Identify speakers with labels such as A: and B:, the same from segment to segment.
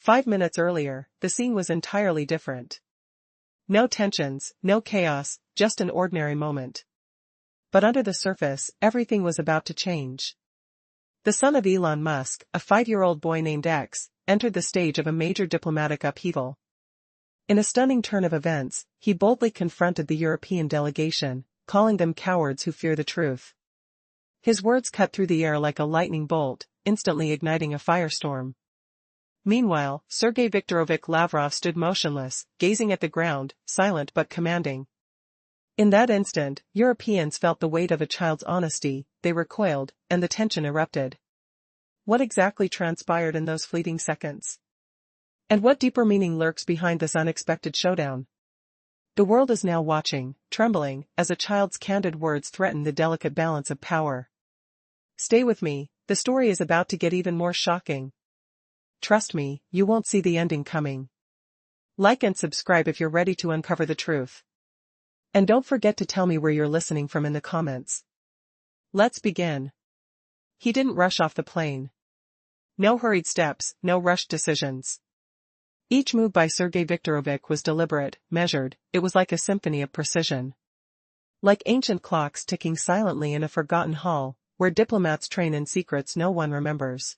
A: 5 minutes earlier, the scene was entirely different. No tensions, no chaos, just an ordinary moment. But under the surface, everything was about to change. The son of Elon Musk, a 5-year-old boy named X, entered the stage of a major diplomatic upheaval. In a stunning turn of events, he boldly confronted the European delegation, calling them cowards who fear the truth. His words cut through the air like a lightning bolt, instantly igniting a firestorm. Meanwhile, Sergei Viktorovich Lavrov stood motionless, gazing at the ground, silent but commanding. In that instant, Europeans felt the weight of a child's honesty, they recoiled, and the tension erupted. What exactly transpired in those fleeting seconds? And what deeper meaning lurks behind this unexpected showdown? The world is now watching, trembling, as a child's candid words threaten the delicate balance of power. Stay with me, the story is about to get even more shocking. Trust me, you won't see the ending coming. Like and subscribe if you're ready to uncover the truth. And don't forget to tell me where you're listening from in the comments. Let's begin. He didn't rush off the plane. No hurried steps, no rushed decisions. Each move by Sergei Viktorovich was deliberate, measured, it was like a symphony of precision. Like ancient clocks ticking silently in a forgotten hall, where diplomats train in secrets no one remembers.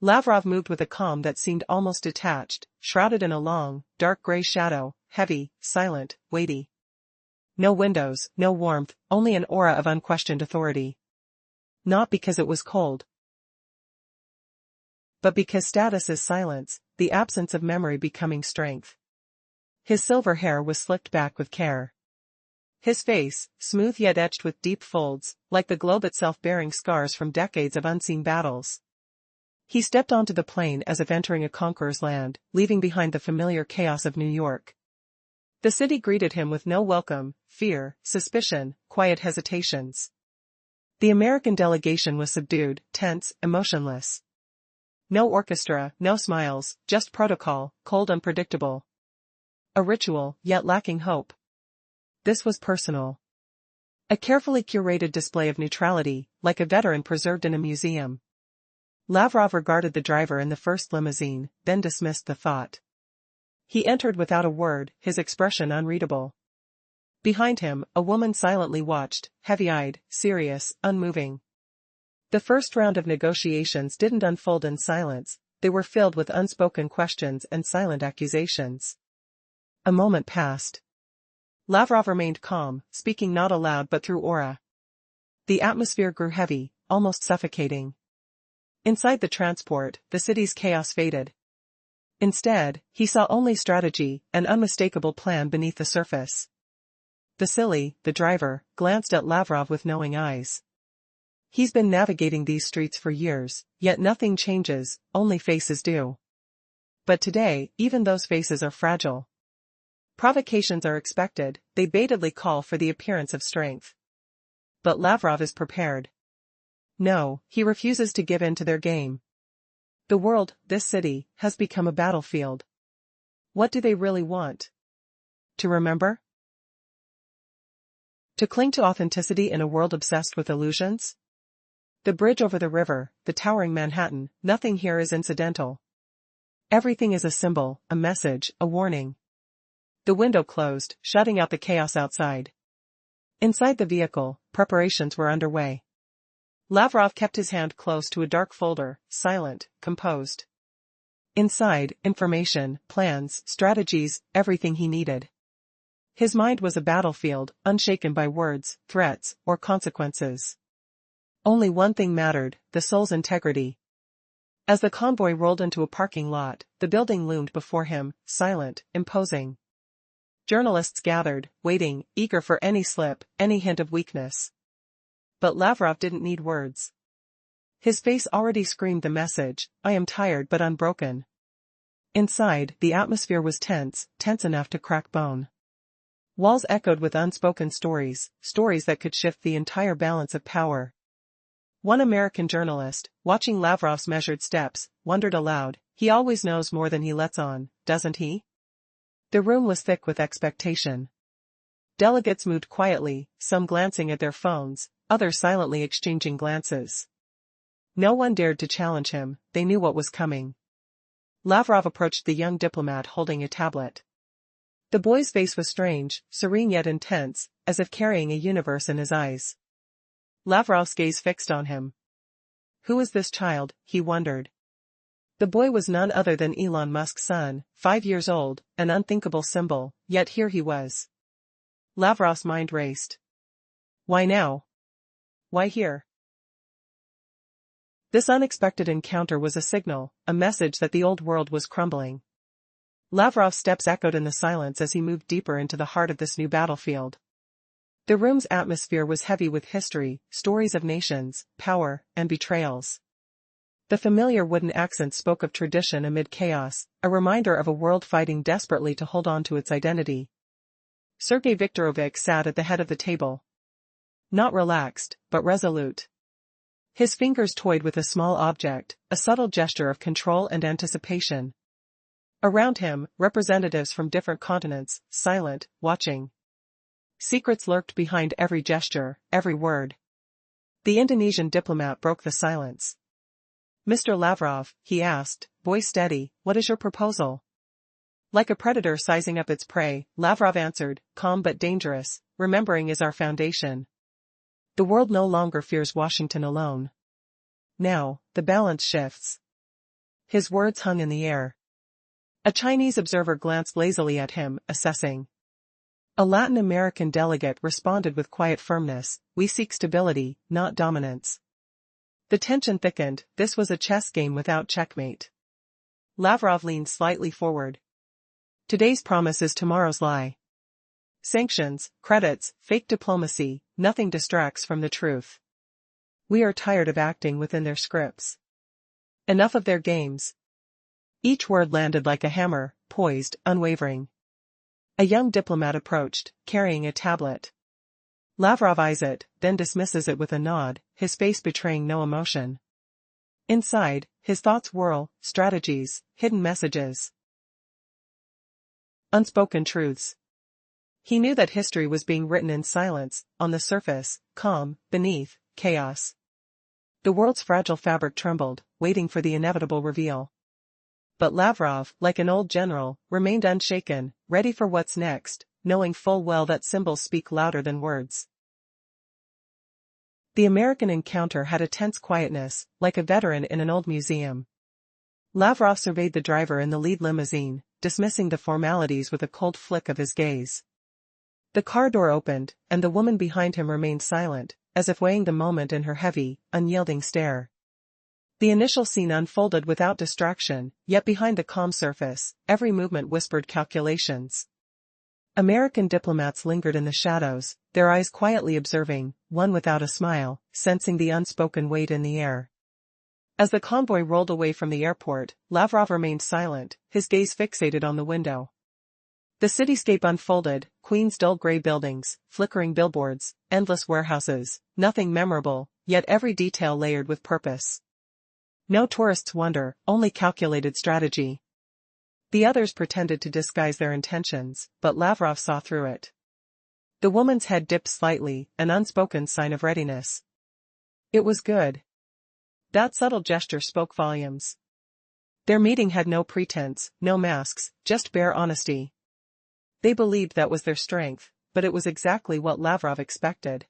A: Lavrov moved with a calm that seemed almost detached, shrouded in a long, dark gray shadow, heavy, silent, weighty. No windows, no warmth, only an aura of unquestioned authority. Not because it was cold, but because status is silence, the absence of memory becoming strength. His silver hair was slicked back with care. His face, smooth yet etched with deep folds, like the globe itself bearing scars from decades of unseen battles. He stepped onto the plane as if entering a conqueror's land, leaving behind the familiar chaos of New York. The city greeted him with no welcome, fear, suspicion, quiet hesitations. The American delegation was subdued, tense, emotionless. No orchestra, no smiles, just protocol, cold and predictable. A ritual, yet lacking hope. This was personal. A carefully curated display of neutrality, like a veteran preserved in a museum. Lavrov regarded the driver in the first limousine, then dismissed the thought. He entered without a word, his expression unreadable. Behind him, a woman silently watched, heavy-eyed, serious, unmoving. The first round of negotiations didn't unfold in silence, they were filled with unspoken questions and silent accusations. A moment passed. Lavrov remained calm, speaking not aloud but through aura. The atmosphere grew heavy, almost suffocating. Inside the transport, the city's chaos faded. Instead, he saw only strategy, an unmistakable plan beneath the surface. Vasily, the driver, glanced at Lavrov with knowing eyes. He's been navigating these streets for years, yet nothing changes, only faces do. But today, even those faces are fragile. Provocations are expected, they baitedly call for the appearance of strength. But Lavrov is prepared. No, he refuses to give in to their game. The world, this city, has become a battlefield. What do they really want? To remember? To cling to authenticity in a world obsessed with illusions? The bridge over the river, the towering Manhattan, nothing here is incidental. Everything is a symbol, a message, a warning. The window closed, shutting out the chaos outside. Inside the vehicle, preparations were underway. Lavrov kept his hand close to a dark folder, silent, composed. Inside, information, plans, strategies, everything he needed. His mind was a battlefield, unshaken by words, threats, or consequences. Only one thing mattered, the soul's integrity. As the convoy rolled into a parking lot, the building loomed before him, silent, imposing. Journalists gathered, waiting, eager for any slip, any hint of weakness. But Lavrov didn't need words. His face already screamed the message, I am tired but unbroken. Inside, the atmosphere was tense, tense enough to crack bone. Walls echoed with unspoken stories, stories that could shift the entire balance of power. One American journalist, watching Lavrov's measured steps, wondered aloud, he always knows more than he lets on, doesn't he? The room was thick with expectation. Delegates moved quietly, some glancing at their phones, others silently exchanging glances. No one dared to challenge him, they knew what was coming. Lavrov approached the young diplomat holding a tablet. The boy's face was strange, serene yet intense, as if carrying a universe in his eyes. Lavrov's gaze fixed on him. Who is this child, he wondered. The boy was none other than Elon Musk's son, 5 years old, an unthinkable symbol, yet here he was. Lavrov's mind raced. Why now? Why here? This unexpected encounter was a signal, a message that the old world was crumbling. Lavrov's steps echoed in the silence as he moved deeper into the heart of this new battlefield. The room's atmosphere was heavy with history, stories of nations, power, and betrayals. The familiar wooden accent spoke of tradition amid chaos, a reminder of a world fighting desperately to hold on to its identity. Sergei Viktorovich sat at the head of the table. Not relaxed, but resolute. His fingers toyed with a small object, a subtle gesture of control and anticipation. Around him, representatives from different continents, silent, watching. Secrets lurked behind every gesture, every word. The Indonesian diplomat broke the silence. Mr. Lavrov, he asked, voice steady, what is your proposal? Like a predator sizing up its prey, Lavrov answered, calm but dangerous, remembering is our foundation. The world no longer fears Washington alone. Now, the balance shifts. His words hung in the air. A Chinese observer glanced lazily at him, assessing. A Latin American delegate responded with quiet firmness, we seek stability, not dominance. The tension thickened, this was a chess game without checkmate. Lavrov leaned slightly forward. Today's promise is tomorrow's lie. Sanctions, credits, fake diplomacy, nothing distracts from the truth. We are tired of acting within their scripts. Enough of their games. Each word landed like a hammer, poised, unwavering. A young diplomat approached, carrying a tablet. Lavrov eyes it, then dismisses it with a nod, his face betraying no emotion. Inside, his thoughts whirl, strategies, hidden messages. Unspoken truths. He knew that history was being written in silence, on the surface, calm, beneath, chaos. The world's fragile fabric trembled, waiting for the inevitable reveal. But Lavrov, like an old general, remained unshaken, ready for what's next, knowing full well that symbols speak louder than words. The American encounter had a tense quietness, like a veteran in an old museum. Lavrov surveyed the driver in the lead limousine, dismissing the formalities with a cold flick of his gaze. The car door opened, and the woman behind him remained silent, as if weighing the moment in her heavy, unyielding stare. The initial scene unfolded without distraction, yet behind the calm surface, every movement whispered calculations. American diplomats lingered in the shadows, their eyes quietly observing, one without a smile, sensing the unspoken weight in the air. As the convoy rolled away from the airport, Lavrov remained silent, his gaze fixated on the window. The cityscape unfolded, Queen's dull gray buildings, flickering billboards, endless warehouses, nothing memorable, yet every detail layered with purpose. No tourist's wonder, only calculated strategy. The others pretended to disguise their intentions, but Lavrov saw through it. The woman's head dipped slightly, an unspoken sign of readiness. It was good. That subtle gesture spoke volumes. Their meeting had no pretense, no masks, just bare honesty. They believed that was their strength, but it was exactly what Lavrov expected.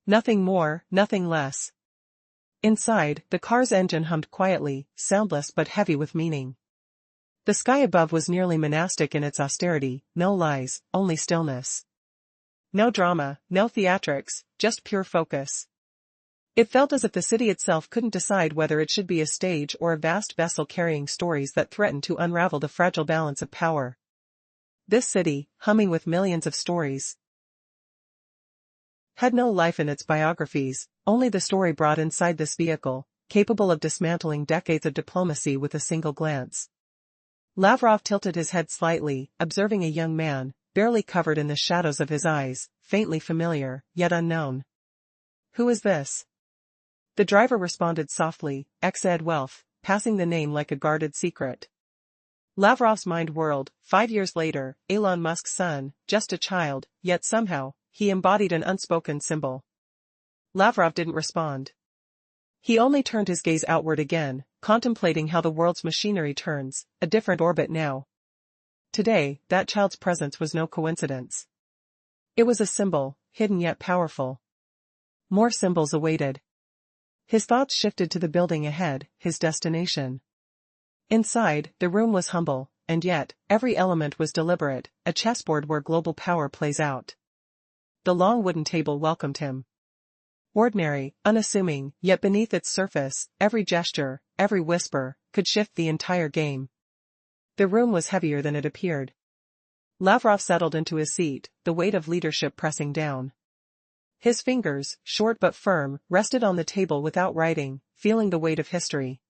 A: Nothing more, nothing less. Inside, the car's engine hummed quietly, soundless but heavy with meaning. The sky above was nearly monastic in its austerity, no lies, only stillness. No drama, no theatrics, just pure focus. It felt as if the city itself couldn't decide whether it should be a stage or a vast vessel carrying stories that threatened to unravel the fragile balance of power. This city, humming with millions of stories, had no life in its biographies, only the story brought inside this vehicle, capable of dismantling decades of diplomacy with a single glance. Lavrov tilted his head slightly, observing a young man, barely covered in the shadows of his eyes, faintly familiar, yet unknown. Who is this? The driver responded softly, Ex-Ed Wealth, passing the name like a guarded secret. Lavrov's mind whirled, 5 years later, Elon Musk's son, just a child, yet somehow, he embodied an unspoken symbol. Lavrov didn't respond. He only turned his gaze outward again, contemplating how the world's machinery turns, a different orbit now. Today, that child's presence was no coincidence. It was a symbol, hidden yet powerful. More symbols awaited. His thoughts shifted to the building ahead, his destination. Inside, the room was humble, and yet, every element was deliberate, a chessboard where global power plays out. The long wooden table welcomed him. Ordinary, unassuming, yet beneath its surface, every gesture, every whisper, could shift the entire game. The room was heavier than it appeared. Lavrov settled into his seat, the weight of leadership pressing down. His fingers, short but firm, rested on the table without writing, feeling the weight of history.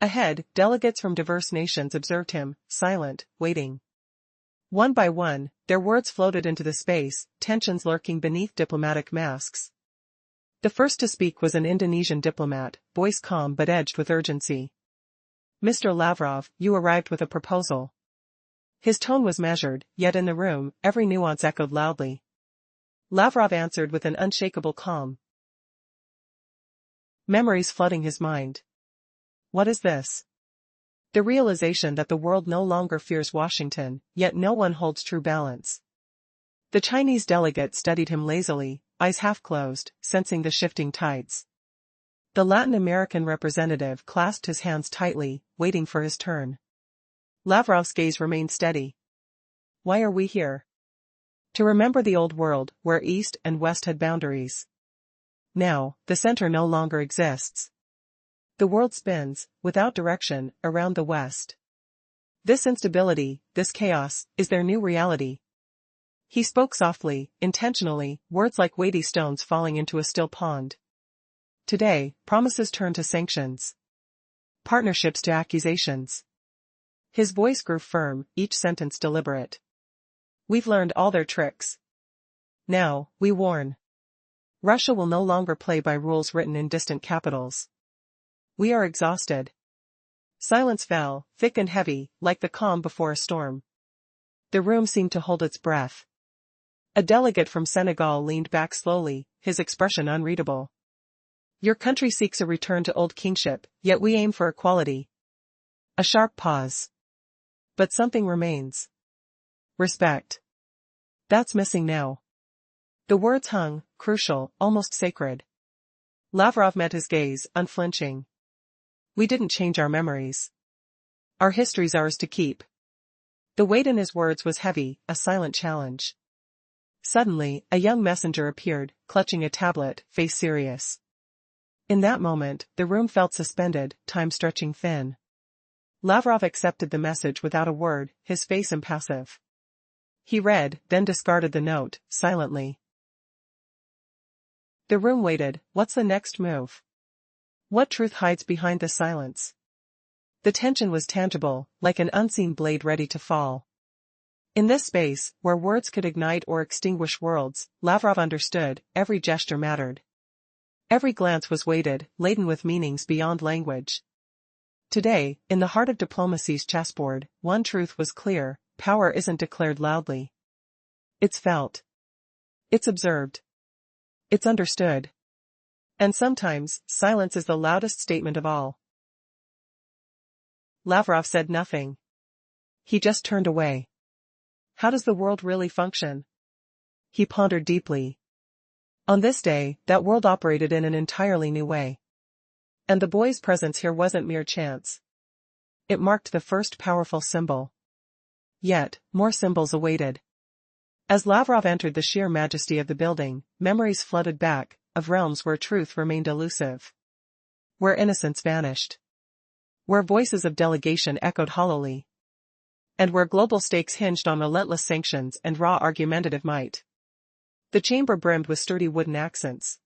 A: Ahead, delegates from diverse nations observed him, silent, waiting. One by one, their words floated into the space, tensions lurking beneath diplomatic masks. The first to speak was an Indonesian diplomat, voice calm but edged with urgency. "Mr. Lavrov, you arrived with a proposal." His tone was measured, yet in the room, every nuance echoed loudly. Lavrov answered with an unshakable calm. Memories flooding his mind. What is this? The realization that the world no longer fears Washington, yet no one holds true balance. The Chinese delegate studied him lazily, eyes half closed, sensing the shifting tides. The Latin American representative clasped his hands tightly, waiting for his turn. Lavrov's gaze remained steady. Why are we here? To remember the old world, where East and West had boundaries. Now, the center no longer exists. The world spins, without direction, around the West. This instability, this chaos, is their new reality. He spoke softly, intentionally, words like weighty stones falling into a still pond. Today, promises turn to sanctions. Partnerships to accusations. His voice grew firm, each sentence deliberate. We've learned all their tricks. Now, we warn. Russia will no longer play by rules written in distant capitals. We are exhausted. Silence fell, thick and heavy, like the calm before a storm. The room seemed to hold its breath. A delegate from Senegal leaned back slowly, his expression unreadable. Your country seeks a return to old kingship, yet we aim for equality. A sharp pause. But something remains. Respect. That's missing now. The words hung, crucial, almost sacred. Lavrov met his gaze, unflinching. We didn't change our memories. Our history's ours to keep. The weight in his words was heavy, a silent challenge. Suddenly, a young messenger appeared, clutching a tablet, face serious. In that moment, the room felt suspended, time stretching thin. Lavrov accepted the message without a word, his face impassive. He read, then discarded the note, silently. The room waited. What's the next move? What truth hides behind the silence? The tension was tangible, like an unseen blade ready to fall. In this space, where words could ignite or extinguish worlds, Lavrov understood, every gesture mattered. Every glance was weighted, laden with meanings beyond language. Today, in the heart of diplomacy's chessboard, one truth was clear: power isn't declared loudly. It's felt. It's observed. It's understood. And sometimes, silence is the loudest statement of all. Lavrov said nothing. He just turned away. How does the world really function? He pondered deeply. On this day, that world operated in an entirely new way. And the boy's presence here wasn't mere chance. It marked the first powerful symbol. Yet, more symbols awaited. As Lavrov entered the sheer majesty of the building, memories flooded back, of realms where truth remained elusive. Where innocence vanished. Where voices of delegation echoed hollowly. And where global stakes hinged on relentless sanctions and raw argumentative might. The chamber brimmed with sturdy wooden accents.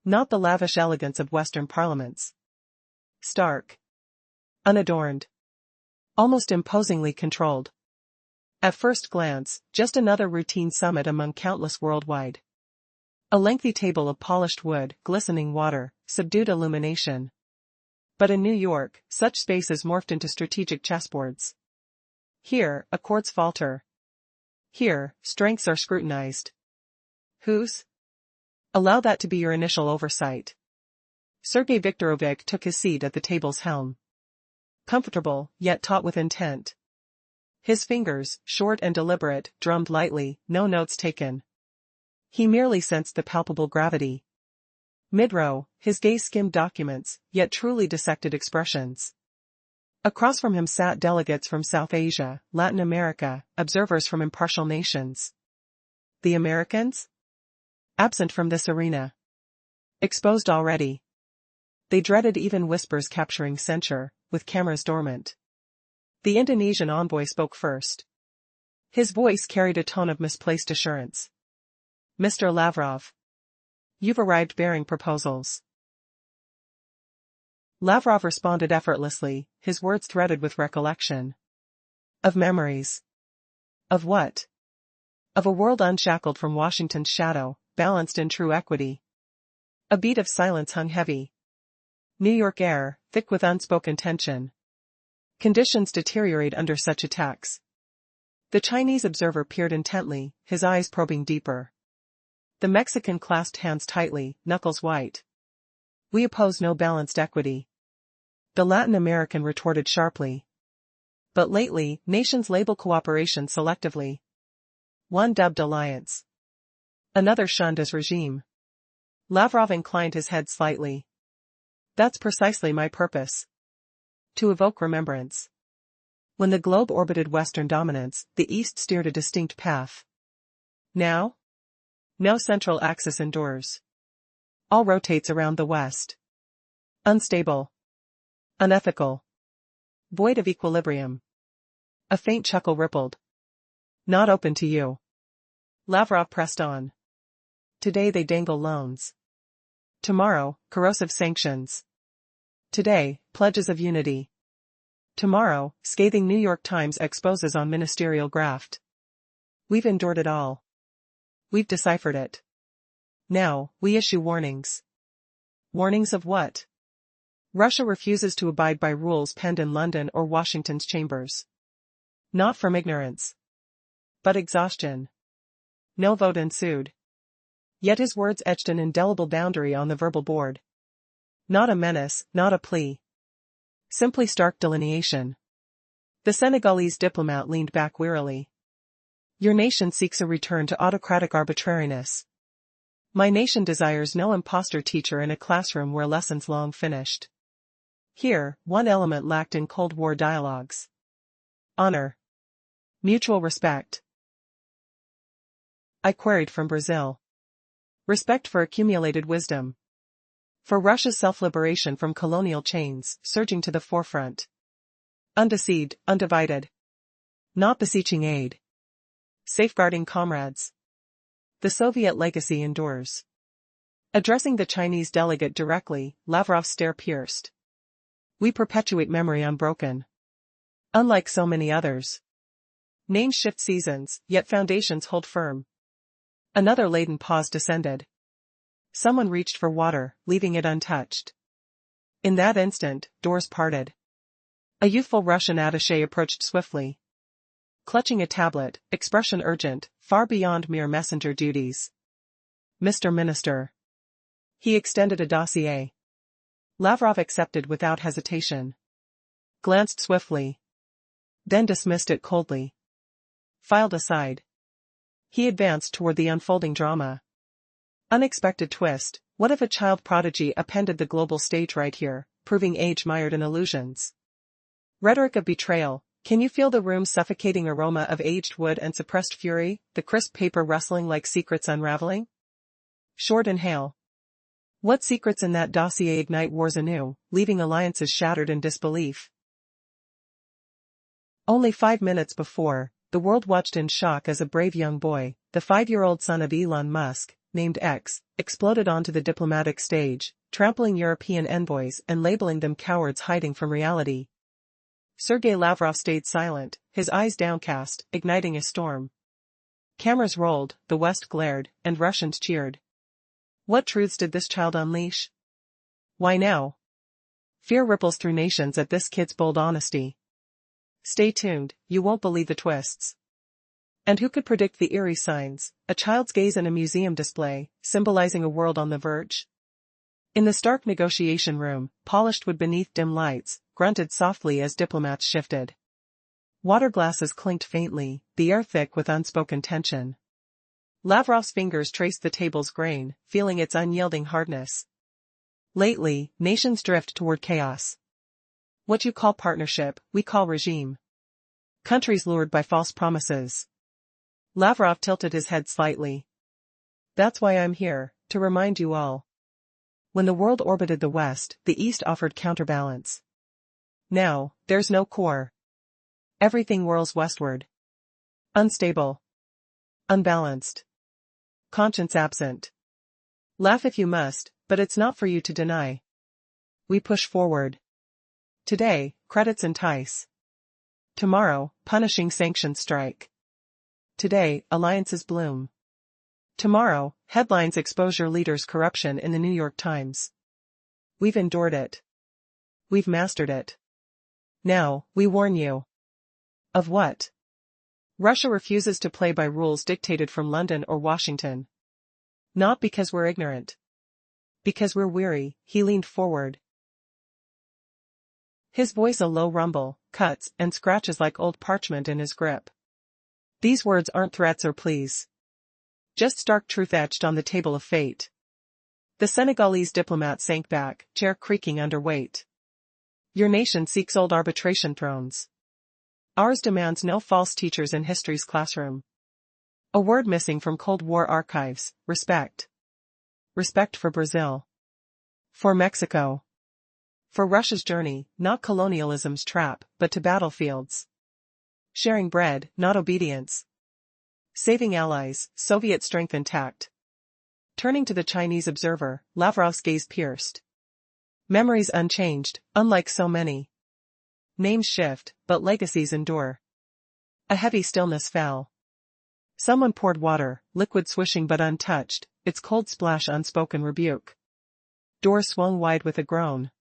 A: Not the lavish elegance of Western parliaments. Stark. Unadorned. Almost imposingly controlled. At first glance, just another routine summit among countless worldwide. A lengthy table of polished wood, glistening water, subdued illumination. But in New York, such spaces morphed into strategic chessboards. Here, accords falter. Here, strengths are scrutinized. Whose? Allow that to be your initial oversight. Sergei Viktorovich took his seat at the table's helm. Comfortable, yet taut with intent. His fingers, short and deliberate, drummed lightly, no notes taken. He merely sensed the palpable gravity. Mid-row, his gaze skimmed documents, yet truly dissected expressions. Across from him sat delegates from South Asia, Latin America, observers from impartial nations. The Americans? Absent from this arena. Exposed already. They dreaded even whispers capturing censure, with cameras dormant. The Indonesian envoy spoke first. His voice carried a tone of misplaced assurance. Mr. Lavrov. You've arrived bearing proposals. Lavrov responded effortlessly, his words threaded with recollection. Of memories. Of what? Of a world unshackled from Washington's shadow, balanced in true equity. A beat of silence hung heavy. New York air, thick with unspoken tension. Conditions deteriorate under such attacks. The Chinese observer peered intently, his eyes probing deeper. The Mexican clasped hands tightly, knuckles white. We oppose no balanced equity. The Latin American retorted sharply. But lately, nations label cooperation selectively. One dubbed alliance. Another shunned as regime. Lavrov inclined his head slightly. That's precisely my purpose. To evoke remembrance. When the globe orbited Western dominance, the East steered a distinct path. Now? No central axis endures. All rotates around the West. Unstable. Unethical. Void of equilibrium. A faint chuckle rippled. Not open to you. Lavrov pressed on. Today they dangle loans. Tomorrow, corrosive sanctions. Today, pledges of unity. Tomorrow, scathing New York Times exposes on ministerial graft. We've endured it all. We've deciphered it. Now, we issue warnings. Warnings of what? Russia refuses to abide by rules penned in London or Washington's chambers. Not from ignorance. But exhaustion. No vote ensued. Yet his words etched an indelible boundary on the verbal board. Not a menace, not a plea. Simply stark delineation. The Senegalese diplomat leaned back wearily. Your nation seeks a return to autocratic arbitrariness. My nation desires no imposter teacher in a classroom where lessons long finished. Here, one element lacked in Cold War dialogues. Honor. Mutual respect. I queried from Brazil. Respect for accumulated wisdom. For Russia's self-liberation from colonial chains, surging to the forefront. Undeceived, undivided. Not beseeching aid. Safeguarding comrades. The Soviet legacy endures. Addressing the Chinese delegate directly, Lavrov's stare pierced. We perpetuate memory unbroken. Unlike so many others. Names shift seasons, yet foundations hold firm. Another laden pause descended. Someone reached for water, leaving it untouched. In that instant, doors parted. A youthful Russian attaché approached swiftly. Clutching a tablet, expression urgent, far beyond mere messenger duties. Mr. Minister. He extended a dossier. Lavrov accepted without hesitation. Glanced swiftly. Then dismissed it coldly. Filed aside. He advanced toward the unfolding drama. Unexpected twist, what if a child prodigy appended the global stage right here, proving age mired in illusions? Rhetoric of betrayal, can you feel the room's suffocating aroma of aged wood and suppressed fury, the crisp paper rustling like secrets unraveling? Short inhale. What secrets in that dossier ignite wars anew, leaving alliances shattered in disbelief? Only 5 minutes before, the world watched in shock as a brave young boy, the 5-year-old son of Elon Musk, named X, exploded onto the diplomatic stage, trampling European envoys and labeling them cowards hiding from reality. Sergei Lavrov stayed silent, his eyes downcast, igniting a storm. Cameras rolled, the West glared, and Russians cheered. What truths did this child unleash? Why now? Fear ripples through nations at this kid's bold honesty. Stay tuned, you won't believe the twists. And who could predict the eerie signs, a child's gaze in a museum display, symbolizing a world on the verge? In the stark negotiation room, polished wood beneath dim lights, grunted softly as diplomats shifted. Water glasses clinked faintly, the air thick with unspoken tension. Lavrov's fingers traced the table's grain, feeling its unyielding hardness. Lately, nations drift toward chaos. What you call partnership, we call regime. Countries lured by false promises. Lavrov tilted his head slightly. That's why I'm here, to remind you all. When the world orbited the West, the East offered counterbalance. Now, there's no core. Everything whirls westward. Unstable. Unbalanced. Conscience absent. Laugh if you must, but it's not for you to deny. We push forward. Today, credits entice. Tomorrow, punishing sanctions strike. Today, alliances bloom. Tomorrow, headlines expose your leader's corruption in the New York Times. We've endured it. We've mastered it. Now, we warn you. Of what? Russia refuses to play by rules dictated from London or Washington. Not because we're ignorant. Because we're weary, he leaned forward. His voice a low rumble, cuts and scratches like old parchment in his grip. These words aren't threats or pleas. Just stark truth etched on the table of fate. The Senegalese diplomat sank back, chair creaking under weight. Your nation seeks old arbitration thrones. Ours demands no false teachers in history's classroom. A word missing from Cold War archives, respect. Respect for Brazil. For Mexico. For Russia's journey, not colonialism's trap, but to battlefields. Sharing bread, not obedience. Saving allies, Soviet strength intact. Turning to the Chinese observer, Lavrov's gaze pierced. Memories unchanged, unlike so many. Names shift, but legacies endure. A heavy stillness fell. Someone poured water, liquid swishing but untouched, its cold splash unspoken rebuke. Door swung wide with a groan.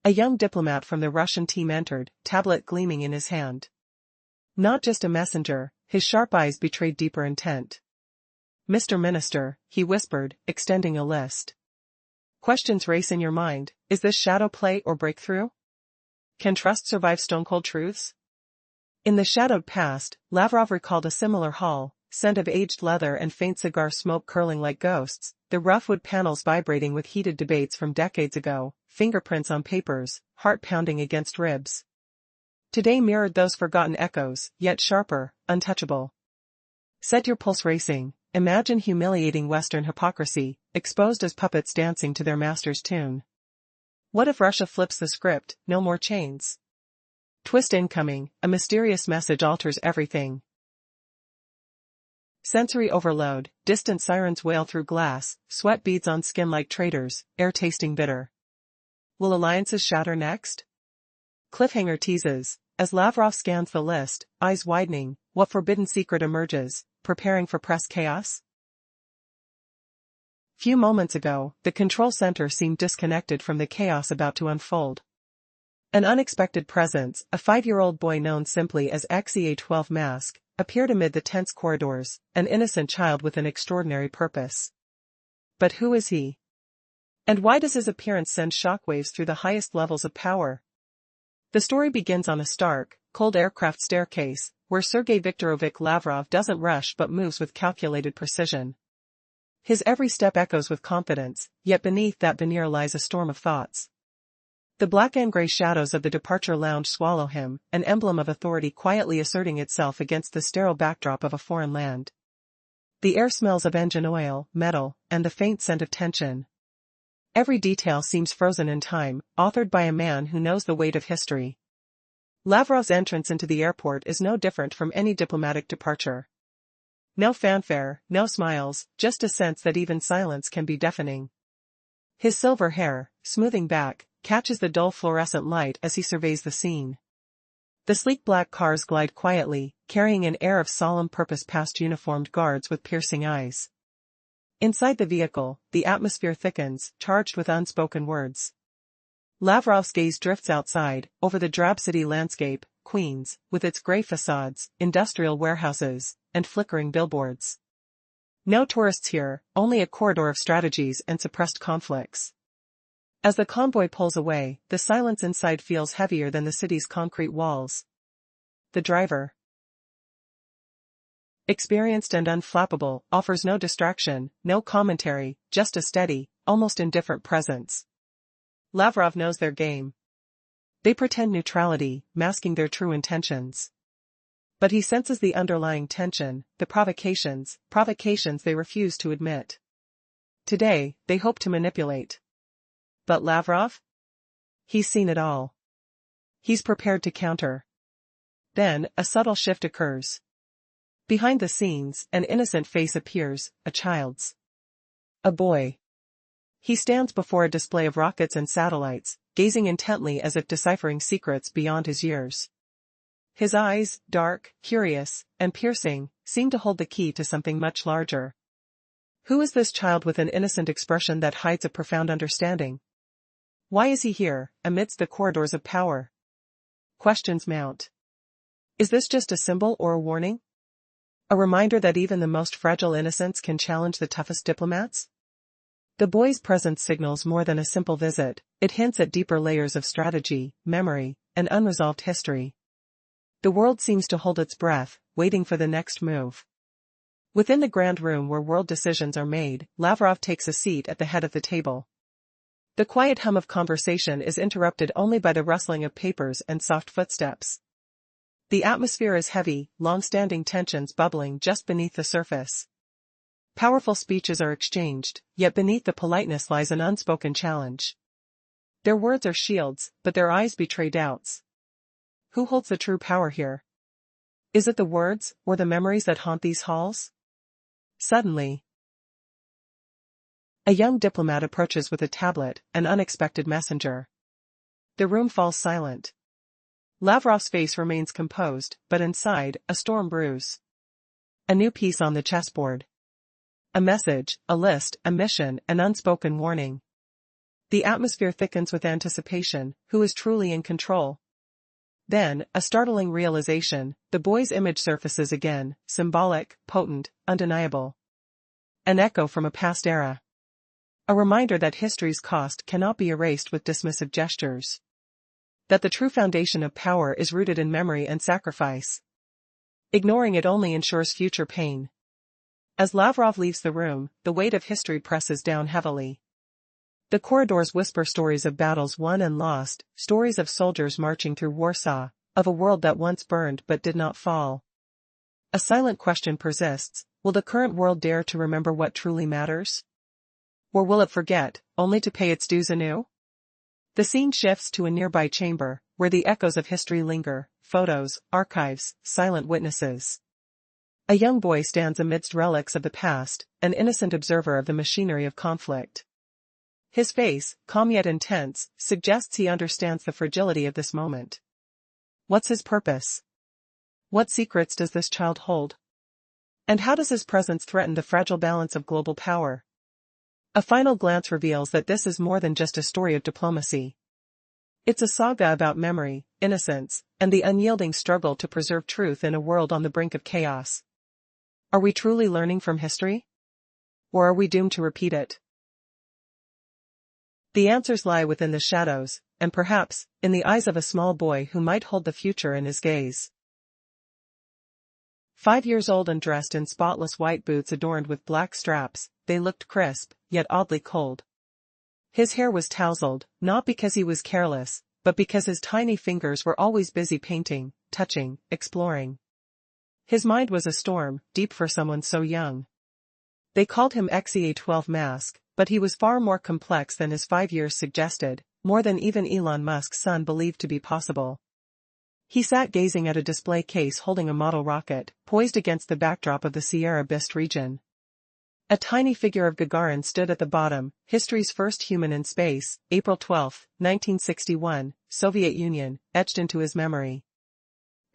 A: A young diplomat from the Russian team entered, tablet gleaming in his hand. Not just a messenger, his sharp eyes betrayed deeper intent. Mr. Minister, he whispered, extending a list. Questions race in your mind, is this shadow play or breakthrough? Can trust survive stone-cold truths? In the shadowed past, Lavrov recalled a similar hall, scent of aged leather and faint cigar smoke curling like ghosts, the rough wood panels vibrating with heated debates from decades ago, fingerprints on papers, heart pounding against ribs. Today mirrored those forgotten echoes, yet sharper, untouchable. Set your pulse racing, imagine humiliating Western hypocrisy, exposed as puppets dancing to their master's tune. What if Russia flips the script, no more chains? Twist incoming, a mysterious message alters everything. Sensory overload, distant sirens wail through glass, sweat beads on skin like traitors, air tasting bitter. Will alliances shatter next? Cliffhanger teases, as Lavrov scans the list, eyes widening, what forbidden secret emerges, preparing for press chaos? Few moments ago, the control center seemed disconnected from the chaos about to unfold. An unexpected presence, a 5-year-old boy known simply as XEA-12 Mask, appeared amid the tense corridors, an innocent child with an extraordinary purpose. But who is he? And why does his appearance send shockwaves through the highest levels of power? The story begins on a stark, cold aircraft staircase, where Sergei Viktorovich Lavrov doesn't rush but moves with calculated precision. His every step echoes with confidence, yet beneath that veneer lies a storm of thoughts. The black and gray shadows of the departure lounge swallow him, an emblem of authority quietly asserting itself against the sterile backdrop of a foreign land. The air smells of engine oil, metal, and the faint scent of tension. Every detail seems frozen in time, authored by a man who knows the weight of history. Lavrov's entrance into the airport is no different from any diplomatic departure. No fanfare, no smiles, just a sense that even silence can be deafening. His silver hair, smoothing back, catches the dull fluorescent light as he surveys the scene. The sleek black cars glide quietly, carrying an air of solemn purpose past uniformed guards with piercing eyes. Inside the vehicle, the atmosphere thickens, charged with unspoken words. Lavrov's gaze drifts outside, over the drab city landscape, Queens, with its gray facades, industrial warehouses, and flickering billboards. No tourists here, only a corridor of strategies and suppressed conflicts. As the convoy pulls away, the silence inside feels heavier than the city's concrete walls. The driver, experienced and unflappable, offers no distraction, no commentary, just a steady, almost indifferent presence. Lavrov knows their game. They pretend neutrality, masking their true intentions. But he senses the underlying tension, the provocations they refuse to admit. Today, they hope to manipulate. But Lavrov? He's seen it all. He's prepared to counter. Then, a subtle shift occurs. Behind the scenes, an innocent face appears, a child's. A boy. He stands before a display of rockets and satellites, gazing intently as if deciphering secrets beyond his years. His eyes, dark, curious, and piercing, seem to hold the key to something much larger. Who is this child with an innocent expression that hides a profound understanding? Why is he here, amidst the corridors of power? Questions mount. Is this just a symbol or a warning? A reminder that even the most fragile innocence can challenge the toughest diplomats? The boy's presence signals more than a simple visit, it hints at deeper layers of strategy, memory, and unresolved history. The world seems to hold its breath, waiting for the next move. Within the grand room where world decisions are made, Lavrov takes a seat at the head of the table. The quiet hum of conversation is interrupted only by the rustling of papers and soft footsteps. The atmosphere is heavy, long-standing tensions bubbling just beneath the surface. Powerful speeches are exchanged, yet beneath the politeness lies an unspoken challenge. Their words are shields, but their eyes betray doubts. Who holds the true power here? Is it the words, or the memories that haunt these halls? Suddenly, a young diplomat approaches with a tablet, an unexpected messenger. The room falls silent. Lavrov's face remains composed, but inside, a storm brews. A new piece on the chessboard. A message, a list, a mission, an unspoken warning. The atmosphere thickens with anticipation. Who is truly in control? Then, a startling realization, the boy's image surfaces again, symbolic, potent, undeniable. An echo from a past era. A reminder that history's cost cannot be erased with dismissive gestures. That the true foundation of power is rooted in memory and sacrifice. Ignoring it only ensures future pain. As Lavrov leaves the room, the weight of history presses down heavily. The corridors whisper stories of battles won and lost, stories of soldiers marching through Warsaw, of a world that once burned but did not fall. A silent question persists: will the current world dare to remember what truly matters? Or will it forget, only to pay its dues anew? The scene shifts to a nearby chamber, where the echoes of history linger, photos, archives, silent witnesses. A young boy stands amidst relics of the past, an innocent observer of the machinery of conflict. His face, calm yet intense, suggests he understands the fragility of this moment. What's his purpose? What secrets does this child hold? And how does his presence threaten the fragile balance of global power? A final glance reveals that this is more than just a story of diplomacy. It's a saga about memory, innocence, and the unyielding struggle to preserve truth in a world on the brink of chaos. Are we truly learning from history? Or are we doomed to repeat it? The answers lie within the shadows, and perhaps, in the eyes of a small boy who might hold the future in his gaze. 5 years old and dressed in spotless white boots adorned with black straps, they looked crisp, yet oddly cold. His hair was tousled, not because he was careless, but because his tiny fingers were always busy painting, touching, exploring. His mind was a storm, deep for someone so young. They called him XEA-12 Mask, but he was far more complex than his 5 years suggested, more than even Elon Musk's son believed to be possible. He sat gazing at a display case holding a model rocket, poised against the backdrop of the Sierra Bist region. A tiny figure of Gagarin stood at the bottom, history's first human in space, April 12, 1961, Soviet Union, etched into his memory.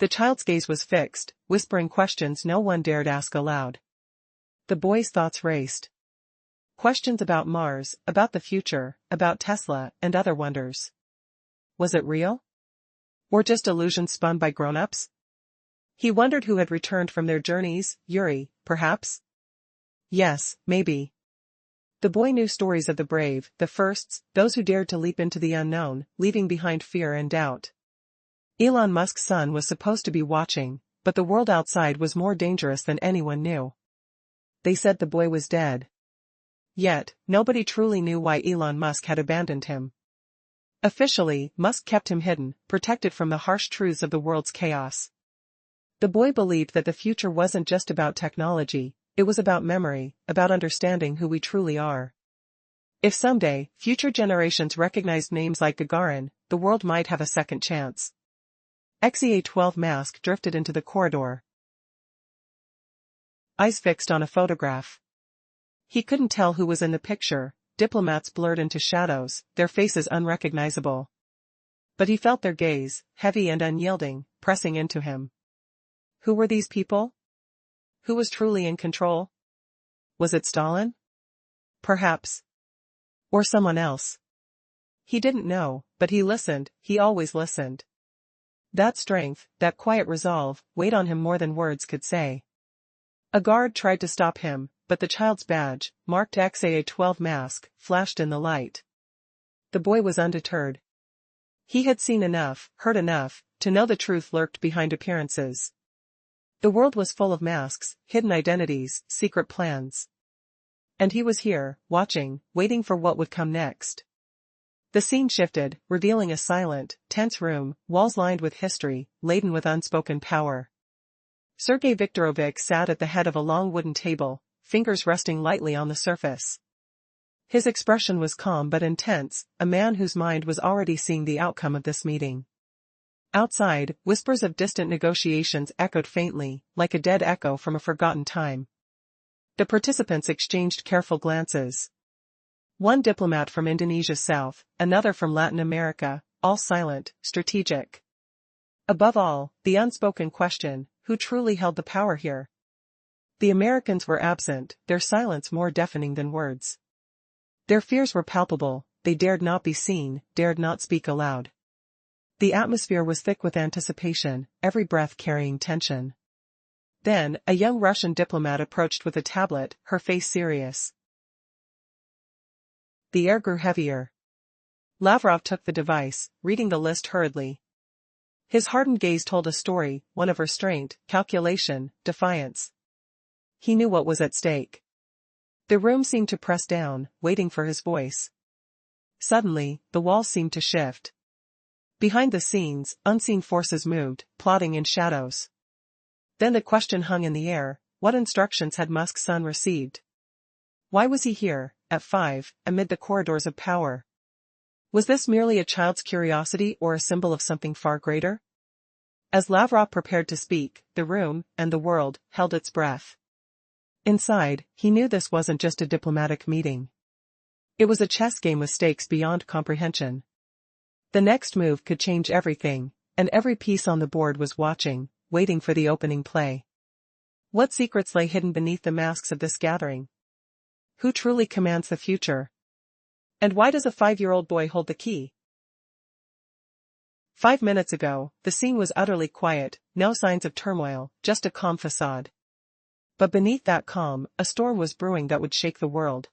A: The child's gaze was fixed, whispering questions no one dared ask aloud. The boy's thoughts raced. Questions about Mars, about the future, about Tesla, and other wonders. Was it real? Or just illusions spun by grown-ups? He wondered who had returned from their journeys, Yuri, perhaps? Yes, maybe. The boy knew stories of the brave, the firsts, those who dared to leap into the unknown, leaving behind fear and doubt. Elon Musk's son was supposed to be watching, but the world outside was more dangerous than anyone knew. They said the boy was dead. Yet, nobody truly knew why Elon Musk had abandoned him. Officially, Musk kept him hidden, protected from the harsh truths of the world's chaos. The boy believed that the future wasn't just about technology, it was about memory, about understanding who we truly are. If someday, future generations recognized names like Gagarin, the world might have a second chance. XEA-12 mask drifted into the corridor. Eyes fixed on a photograph. He couldn't tell who was in the picture, diplomats blurred into shadows, their faces unrecognizable. But he felt their gaze, heavy and unyielding, pressing into him. Who were these people? Who was truly in control? Was it Stalin? Perhaps. Or someone else. He didn't know, but he listened, he always listened. That strength, that quiet resolve, weighed on him more than words could say. A guard tried to stop him, but the child's badge, marked XEA-12 mask, flashed in the light. The boy was undeterred. He had seen enough, heard enough, to know the truth lurked behind appearances. The world was full of masks, hidden identities, secret plans. And he was here, watching, waiting for what would come next. The scene shifted, revealing a silent, tense room, walls lined with history, laden with unspoken power. Sergei Viktorovich sat at the head of a long wooden table, fingers resting lightly on the surface. His expression was calm but intense, a man whose mind was already seeing the outcome of this meeting. Outside, whispers of distant negotiations echoed faintly, like a dead echo from a forgotten time. The participants exchanged careful glances. One diplomat from Indonesia's south, another from Latin America, all silent, strategic. Above all, the unspoken question, who truly held the power here? The Americans were absent, their silence more deafening than words. Their fears were palpable, they dared not be seen, dared not speak aloud. The atmosphere was thick with anticipation, every breath carrying tension. Then, a young Russian diplomat approached with a tablet, her face serious. The air grew heavier. Lavrov took the device, reading the list hurriedly. His hardened gaze told a story, one of restraint, calculation, defiance. He knew what was at stake. The room seemed to press down, waiting for his voice. Suddenly, the walls seemed to shift. Behind the scenes, unseen forces moved, plotting in shadows. Then the question hung in the air, what instructions had Musk's son received? Why was he here, at 5, amid the corridors of power? Was this merely a child's curiosity or a symbol of something far greater? As Lavrov prepared to speak, the room, and the world, held its breath. Inside, he knew this wasn't just a diplomatic meeting. It was a chess game with stakes beyond comprehension. The next move could change everything, and every piece on the board was watching, waiting for the opening play. What secrets lay hidden beneath the masks of this gathering? Who truly commands the future? And why does a 5-year-old boy hold the key? 5 minutes ago, the scene was utterly quiet, no signs of turmoil, just a calm facade. But beneath that calm, a storm was brewing that would shake the world.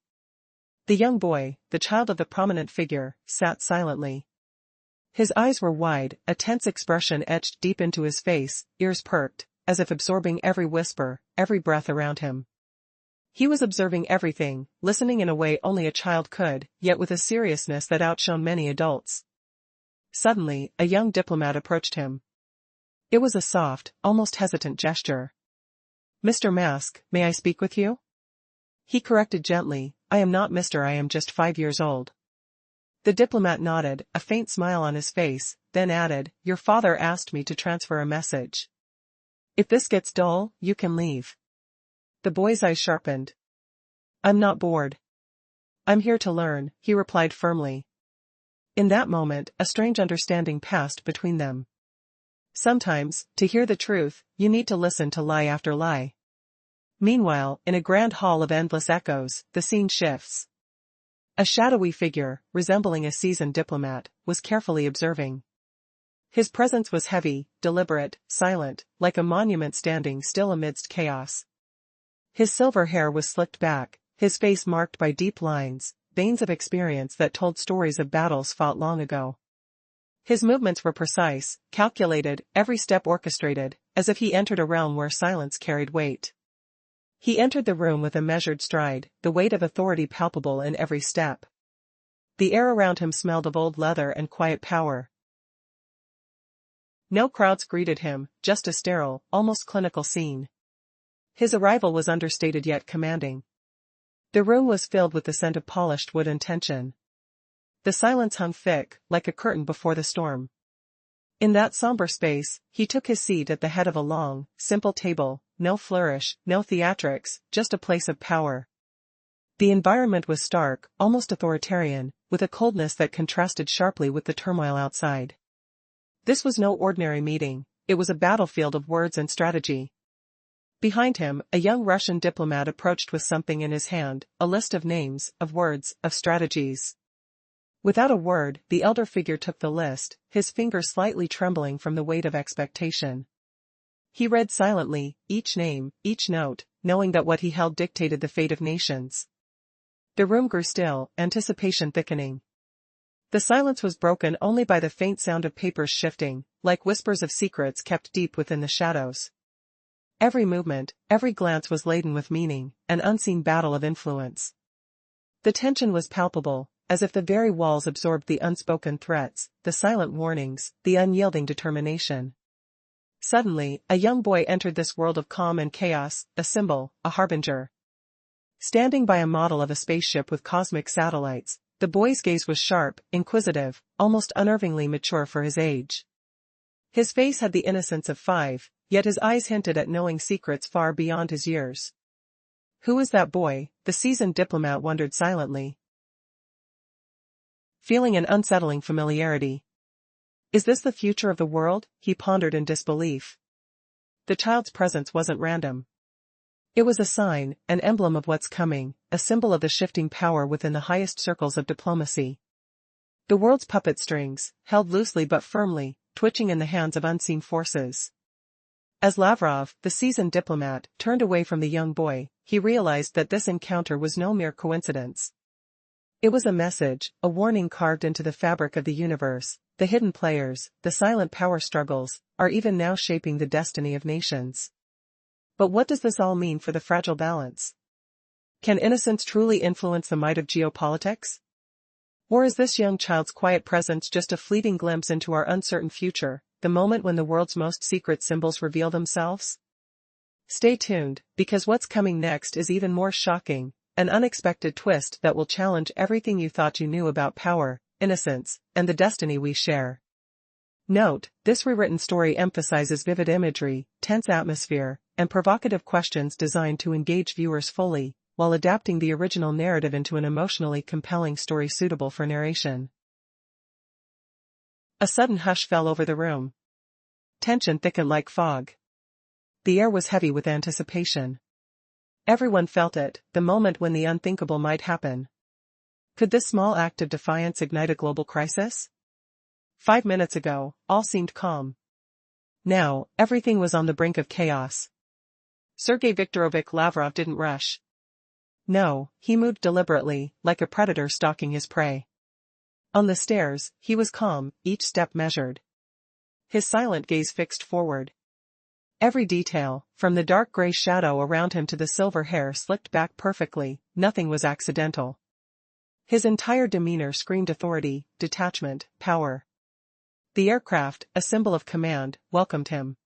A: The young boy, the child of the prominent figure, sat silently. His eyes were wide, a tense expression etched deep into his face, ears perked, as if absorbing every whisper, every breath around him. He was observing everything, listening in a way only a child could, yet with a seriousness that outshone many adults. Suddenly, a young diplomat approached him. It was a soft, almost hesitant gesture. "Mr. Mask, may I speak with you?" He corrected gently, "I am not Mr. I am just 5 years old." The diplomat nodded, a faint smile on his face, then added, "Your father asked me to transfer a message. If this gets dull, you can leave." The boy's eyes sharpened. "I'm not bored. I'm here to learn," he replied firmly. In that moment, a strange understanding passed between them. Sometimes, to hear the truth, you need to listen to lie after lie. Meanwhile, in a grand hall of endless echoes, the scene shifts. A shadowy figure, resembling a seasoned diplomat, was carefully observing. His presence was heavy, deliberate, silent, like a monument standing still amidst chaos. His silver hair was slicked back, his face marked by deep lines, veins of experience that told stories of battles fought long ago. His movements were precise, calculated, every step orchestrated, as if he entered a realm where silence carried weight. He entered the room with a measured stride, the weight of authority palpable in every step. The air around him smelled of old leather and quiet power. No crowds greeted him, just a sterile, almost clinical scene. His arrival was understated yet commanding. The room was filled with the scent of polished wood and tension. The silence hung thick, like a curtain before the storm. In that somber space, he took his seat at the head of a long, simple table, no flourish, no theatrics, just a place of power. The environment was stark, almost authoritarian, with a coldness that contrasted sharply with the turmoil outside. This was no ordinary meeting, it was a battlefield of words and strategy. Behind him, a young Russian diplomat approached with something in his hand, a list of names, of words, of strategies. Without a word, the elder figure took the list, his fingers slightly trembling from the weight of expectation. He read silently, each name, each note, knowing that what he held dictated the fate of nations. The room grew still, anticipation thickening. The silence was broken only by the faint sound of papers shifting, like whispers of secrets kept deep within the shadows. Every movement, every glance was laden with meaning, an unseen battle of influence. The tension was palpable, as if the very walls absorbed the unspoken threats, the silent warnings, the unyielding determination. Suddenly, a young boy entered this world of calm and chaos, a symbol, a harbinger. Standing by a model of a spaceship with cosmic satellites, the boy's gaze was sharp, inquisitive, almost unnervingly mature for his age. His face had the innocence of 5, yet his eyes hinted at knowing secrets far beyond his years. Who is that boy? The seasoned diplomat wondered silently, feeling an unsettling familiarity. Is this the future of the world? He pondered in disbelief. The child's presence wasn't random. It was a sign, an emblem of what's coming, a symbol of the shifting power within the highest circles of diplomacy. The world's puppet strings, held loosely but firmly, twitching in the hands of unseen forces. As Lavrov, the seasoned diplomat, turned away from the young boy, he realized that this encounter was no mere coincidence. It was a message, a warning carved into the fabric of the universe. The hidden players, the silent power struggles, are even now shaping the destiny of nations. But what does this all mean for the fragile balance? Can innocence truly influence the might of geopolitics? Or is this young child's quiet presence just a fleeting glimpse into our uncertain future, the moment when the world's most secret symbols reveal themselves? Stay tuned, because what's coming next is even more shocking, an unexpected twist that will challenge everything you thought you knew about power, innocence, and the destiny we share. Note, this rewritten story emphasizes vivid imagery, tense atmosphere, and provocative questions designed to engage viewers fully, while adapting the original narrative into an emotionally compelling story suitable for narration. A sudden hush fell over the room. Tension thickened like fog. The air was heavy with anticipation. Everyone felt it, the moment when the unthinkable might happen. Could this small act of defiance ignite a global crisis? 5 minutes ago, all seemed calm. Now, everything was on the brink of chaos. Sergei Viktorovich Lavrov didn't rush. No, he moved deliberately, like a predator stalking his prey. On the stairs, he was calm, each step measured. His silent gaze fixed forward. Every detail, from the dark gray shadow around him to the silver hair slicked back perfectly, nothing was accidental. His entire demeanor screamed authority, detachment, power. The aircraft, a symbol of command, welcomed him.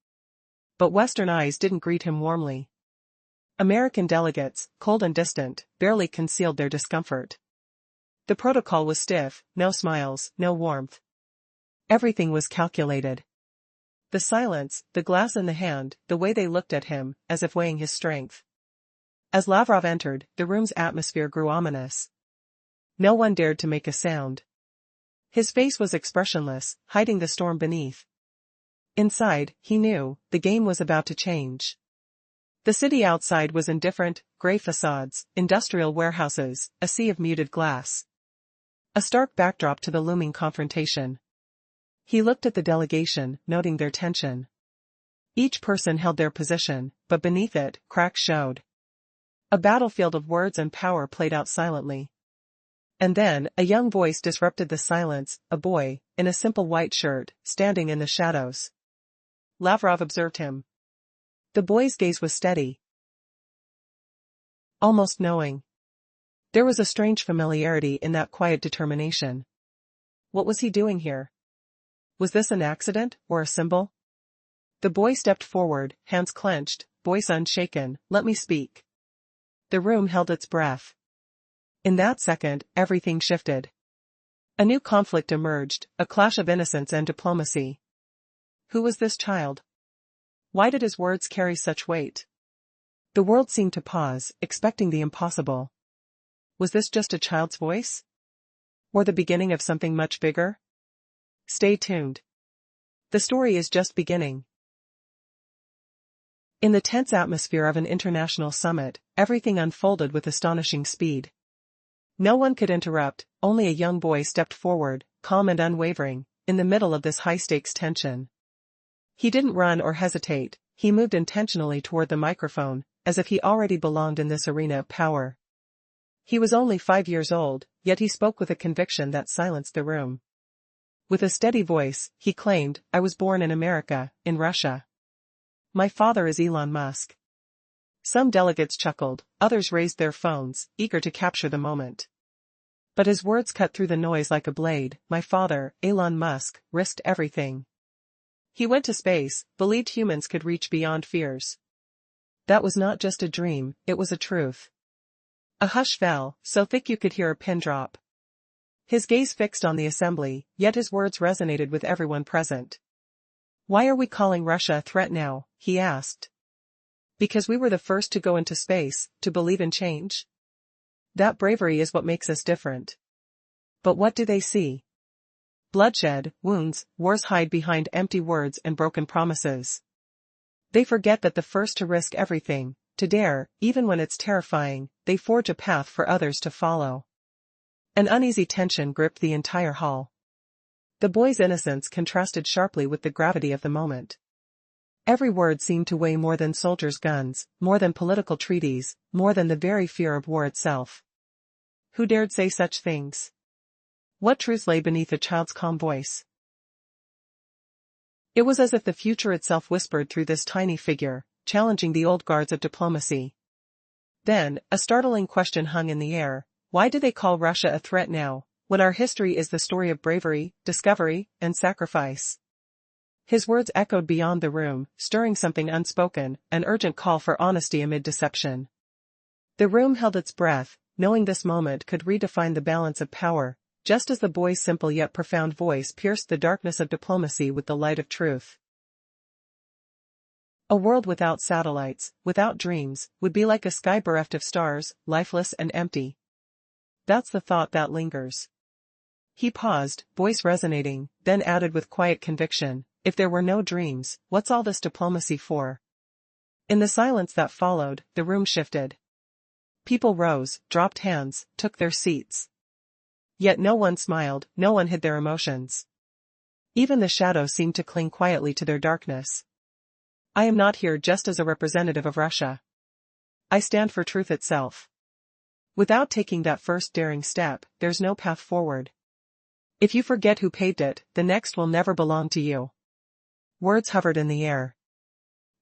A: But Western eyes didn't greet him warmly. American delegates, cold and distant, barely concealed their discomfort. The protocol was stiff, no smiles, no warmth. Everything was calculated. The silence, the glass in the hand, the way they looked at him, as if weighing his strength. As Lavrov entered, the room's atmosphere grew ominous. No one dared to make a sound. His face was expressionless, hiding the storm beneath. Inside, he knew, the game was about to change. The city outside was indifferent, gray facades, industrial warehouses, a sea of muted glass. A stark backdrop to the looming confrontation. He looked at the delegation, noting their tension. Each person held their position, but beneath it, cracks showed. A battlefield of words and power played out silently. And then, a young voice disrupted the silence, a boy, in a simple white shirt, standing in the shadows. Lavrov observed him. The boy's gaze was steady, almost knowing. There was a strange familiarity in that quiet determination. What was he doing here? Was this an accident, or a symbol? The boy stepped forward, hands clenched, voice unshaken, "Let me speak." The room held its breath. In that second, everything shifted. A new conflict emerged, a clash of innocence and diplomacy. Who was this child? Why did his words carry such weight? The world seemed to pause, expecting the impossible. Was this just a child's voice? Or the beginning of something much bigger? Stay tuned. The story is just beginning. In the tense atmosphere of an international summit, everything unfolded with astonishing speed. No one could interrupt, only a young boy stepped forward, calm and unwavering, in the middle of this high-stakes tension. He didn't run or hesitate, he moved intentionally toward the microphone, as if he already belonged in this arena of power. He was only 5 years old, yet he spoke with a conviction that silenced the room. With a steady voice, he claimed, "I was born in America, in Russia. My father is Elon Musk." Some delegates chuckled, others raised their phones, eager to capture the moment. But his words cut through the noise like a blade. "My father, Elon Musk, risked everything. He went to space, believed humans could reach beyond fears. That was not just a dream, it was a truth." A hush fell, so thick you could hear a pin drop. His gaze fixed on the assembly, yet his words resonated with everyone present. "Why are we calling Russia a threat now?" he asked. "Because we were the first to go into space, to believe in change? That bravery is what makes us different." But what do they see? Bloodshed, wounds, wars hide behind empty words and broken promises. They forget that the first to risk everything, to dare, even when it's terrifying, they forge a path for others to follow. An uneasy tension gripped the entire hall. The boy's innocence contrasted sharply with the gravity of the moment. Every word seemed to weigh more than soldiers' guns, more than political treaties, more than the very fear of war itself. Who dared say such things? What truth lay beneath a child's calm voice? It was as if the future itself whispered through this tiny figure, challenging the old guards of diplomacy. Then, a startling question hung in the air: why do they call Russia a threat now, when our history is the story of bravery, discovery, and sacrifice? His words echoed beyond the room, stirring something unspoken, an urgent call for honesty amid deception. The room held its breath, knowing this moment could redefine the balance of power, just as the boy's simple yet profound voice pierced the darkness of diplomacy with the light of truth. A world without satellites, without dreams, would be like a sky bereft of stars, lifeless and empty. That's the thought that lingers. He paused, voice resonating, then added with quiet conviction, "If there were no dreams, what's all this diplomacy for?" In the silence that followed, the room shifted. People rose, dropped hands, took their seats. Yet no one smiled, no one hid their emotions. Even the shadows seemed to cling quietly to their darkness. "I am not here just as a representative of Russia. I stand for truth itself. Without taking that first daring step, there's no path forward. If you forget who paved it, the next will never belong to you." Words hovered in the air.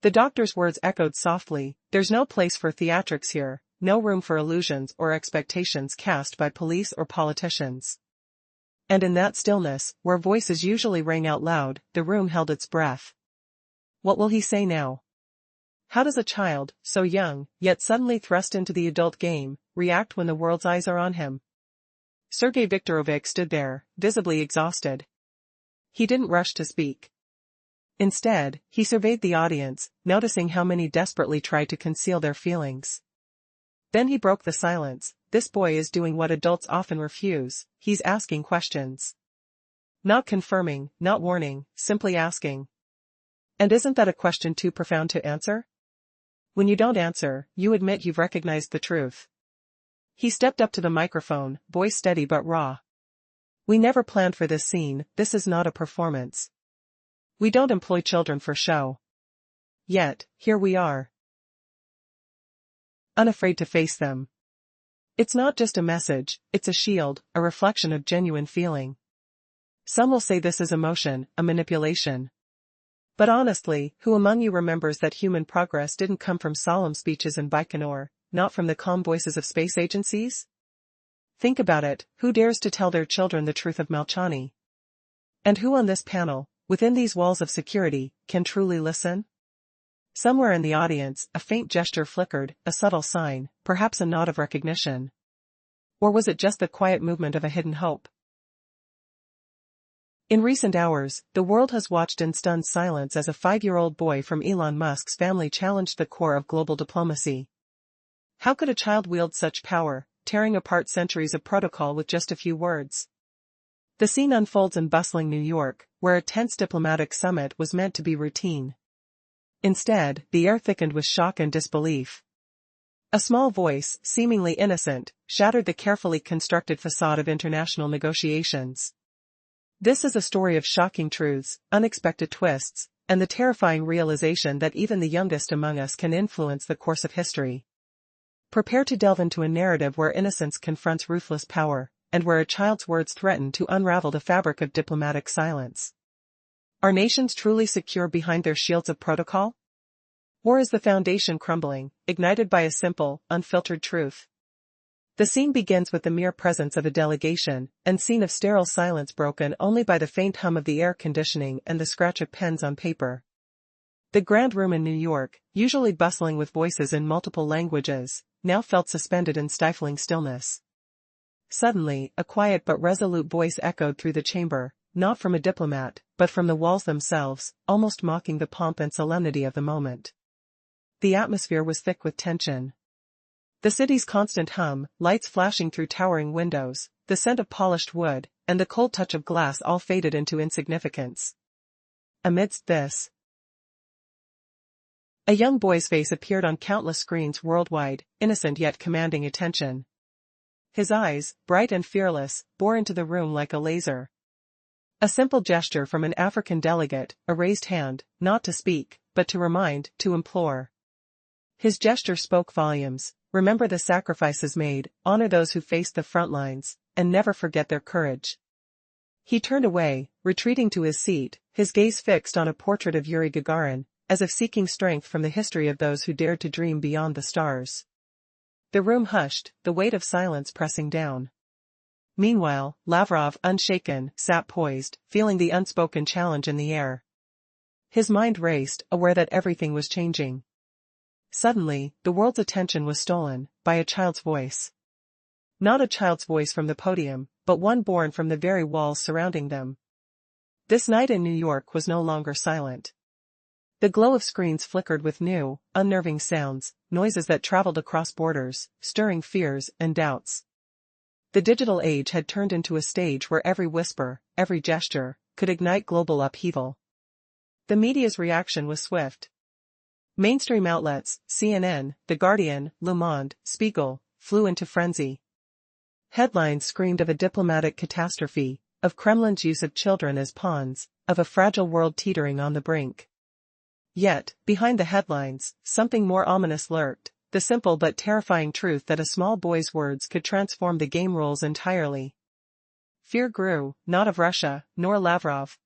A: The doctor's words echoed softly, "There's no place for theatrics here, no room for illusions or expectations cast by police or politicians." And in that stillness, where voices usually rang out loud, the room held its breath. What will he say now? How does a child, so young, yet suddenly thrust into the adult game, react when the world's eyes are on him? Sergei Viktorovich stood there, visibly exhausted. He didn't rush to speak. Instead, he surveyed the audience, noticing how many desperately tried to conceal their feelings. Then he broke the silence. This boy is doing what adults often refuse, he's asking questions. Not confirming, not warning, simply asking. And isn't that a question too profound to answer? When you don't answer, you admit you've recognized the truth. He stepped up to the microphone, voice steady but raw. "We never planned for this scene, this is not a performance. We don't employ children for show. Yet, here we are. unafraid to face them. It's not just a message, it's a shield, a reflection of genuine feeling. Some will say this is emotion, a manipulation. But honestly, who among you remembers that human progress didn't come from solemn speeches in Baikonur, not from the calm voices of space agencies? Think about it, who dares to tell their children the truth of Malchani? And who on this panel, within these walls of security, can truly listen? Somewhere in the audience, a faint gesture flickered, a subtle sign, perhaps a nod of recognition. Or was it just the quiet movement of a hidden hope? In recent hours, the world has watched in stunned silence as a 5-year-old boy from Elon Musk's family challenged the core of global diplomacy. How could a child wield such power, tearing apart centuries of protocol with just a few words? The scene unfolds in bustling New York, where a tense diplomatic summit was meant to be routine. Instead, the air thickened with shock and disbelief. A small voice, seemingly innocent, shattered the carefully constructed facade of international negotiations. This is a story of shocking truths, unexpected twists, and the terrifying realization that even the youngest among us can influence the course of history. Prepare to delve into a narrative where innocence confronts ruthless power, and where a child's words threaten to unravel the fabric of diplomatic silence. Are nations truly secure behind their shields of protocol? Or is the foundation crumbling, ignited by a simple, unfiltered truth? The scene begins with the mere presence of a delegation, and scene of sterile silence broken only by the faint hum of the air conditioning and the scratch of pens on paper. The grand room in New York, usually bustling with voices in multiple languages, now felt suspended in stifling stillness. Suddenly, a quiet but resolute voice echoed through the chamber, not from a diplomat, but from the walls themselves, almost mocking the pomp and solemnity of the moment. The atmosphere was thick with tension. The city's constant hum, lights flashing through towering windows, the scent of polished wood, and the cold touch of glass all faded into insignificance. Amidst this, a young boy's face appeared on countless screens worldwide, innocent yet commanding attention. His eyes, bright and fearless, bore into the room like a laser. A simple gesture from an African delegate, a raised hand, not to speak, but to remind, to implore. His gesture spoke volumes. Remember the sacrifices made, honor those who faced the front lines, and never forget their courage. He turned away, retreating to his seat, his gaze fixed on a portrait of Yuri Gagarin, as if seeking strength from the history of those who dared to dream beyond the stars. The room hushed, the weight of silence pressing down. Meanwhile, Lavrov, unshaken, sat poised, feeling the unspoken challenge in the air. His mind raced, aware that everything was changing. Suddenly, the world's attention was stolen, by a child's voice. Not a child's voice from the podium, but one born from the very walls surrounding them. This night in New York was no longer silent. The glow of screens flickered with new, unnerving sounds, noises that traveled across borders, stirring fears and doubts. The digital age had turned into a stage where every whisper, every gesture, could ignite global upheaval. The media's reaction was swift. Mainstream outlets, CNN, The Guardian, Le Monde, Spiegel, flew into frenzy. Headlines screamed of a diplomatic catastrophe, of Kremlin's use of children as pawns, of a fragile world teetering on the brink. Yet, behind the headlines, something more ominous lurked, the simple but terrifying truth that a small boy's words could transform the game rules entirely. Fear grew, not of Russia, nor Lavrov,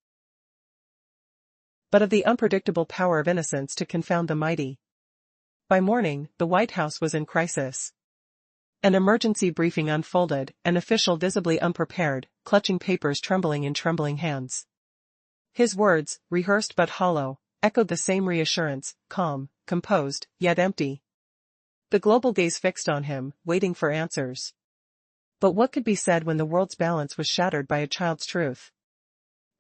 A: but of the unpredictable power of innocence to confound the mighty. By morning, the White House was in crisis. An emergency briefing unfolded, an official visibly unprepared, clutching papers trembling in trembling hands. His words, rehearsed but hollow, echoed the same reassurance, calm, composed, yet empty. The global gaze fixed on him, waiting for answers. But what could be said when the world's balance was shattered by a child's truth?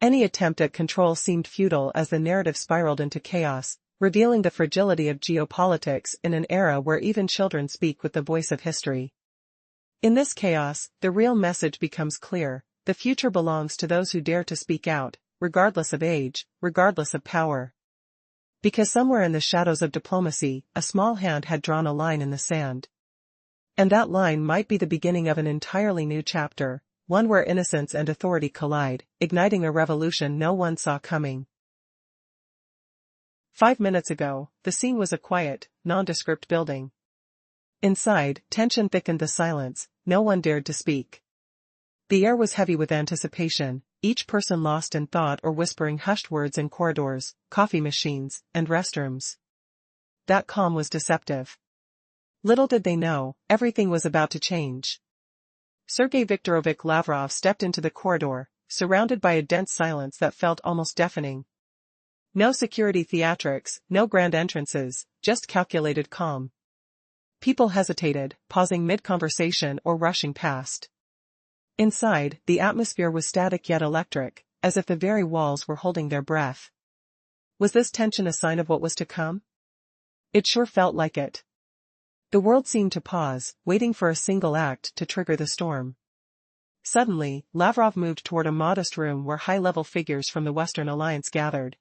A: Any attempt at control seemed futile as the narrative spiraled into chaos, revealing the fragility of geopolitics in an era where even children speak with the voice of history. In this chaos, the real message becomes clear: the future belongs to those who dare to speak out, regardless of age, regardless of power. Because somewhere in the shadows of diplomacy, a small hand had drawn a line in the sand. And that line might be the beginning of an entirely new chapter, one where innocence and authority collide, igniting a revolution no one saw coming. 5 minutes ago, the scene was a quiet, nondescript building. Inside, tension thickened the silence, no one dared to speak. The air was heavy with anticipation, each person lost in thought or whispering hushed words in corridors, coffee machines, and restrooms. That calm was deceptive. Little did they know, everything was about to change. Sergei Viktorovich Lavrov stepped into the corridor, surrounded by a dense silence that felt almost deafening. No security theatrics, no grand entrances, just calculated calm. People hesitated, pausing mid-conversation or rushing past. Inside, the atmosphere was static yet electric, as if the very walls were holding their breath. Was this tension a sign of what was to come? It sure felt like it. The world seemed to pause, waiting for a single act to trigger the storm. Suddenly, Lavrov moved toward a modest room where high-level figures from the Western Alliance gathered.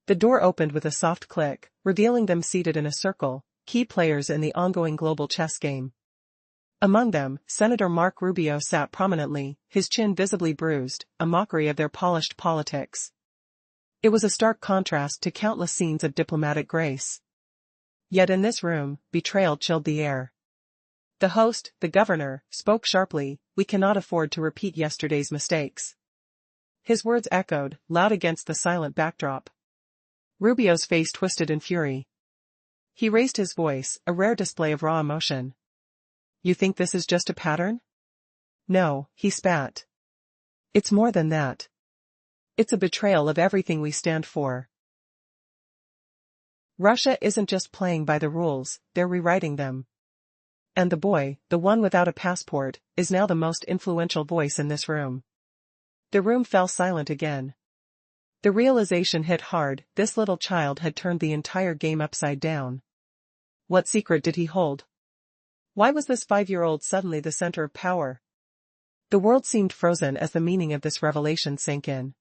A: The door opened with a soft click, revealing them seated in a circle, key players in the ongoing global chess game. Among them, Senator Marco Rubio sat prominently, his chin visibly bruised, a mockery of their polished politics. It was a stark contrast to countless scenes of diplomatic grace. Yet in this room, betrayal chilled the air. The host, the governor, spoke sharply, "We cannot afford to repeat yesterday's mistakes." His words echoed, loud against the silent backdrop. Rubio's face twisted in fury. He raised his voice, a rare display of raw emotion. "You think this is just a pattern?" "No," he spat. "It's more than that. It's a betrayal of everything we stand for. Russia isn't just playing by the rules, they're rewriting them. And the boy, the one without a passport, is now the most influential voice in this room." The room fell silent again. The realization hit hard, this little child had turned the entire game upside down. What secret did he hold? Why was this 5-year-old suddenly the center of power? The world seemed frozen as the meaning of this revelation sank in.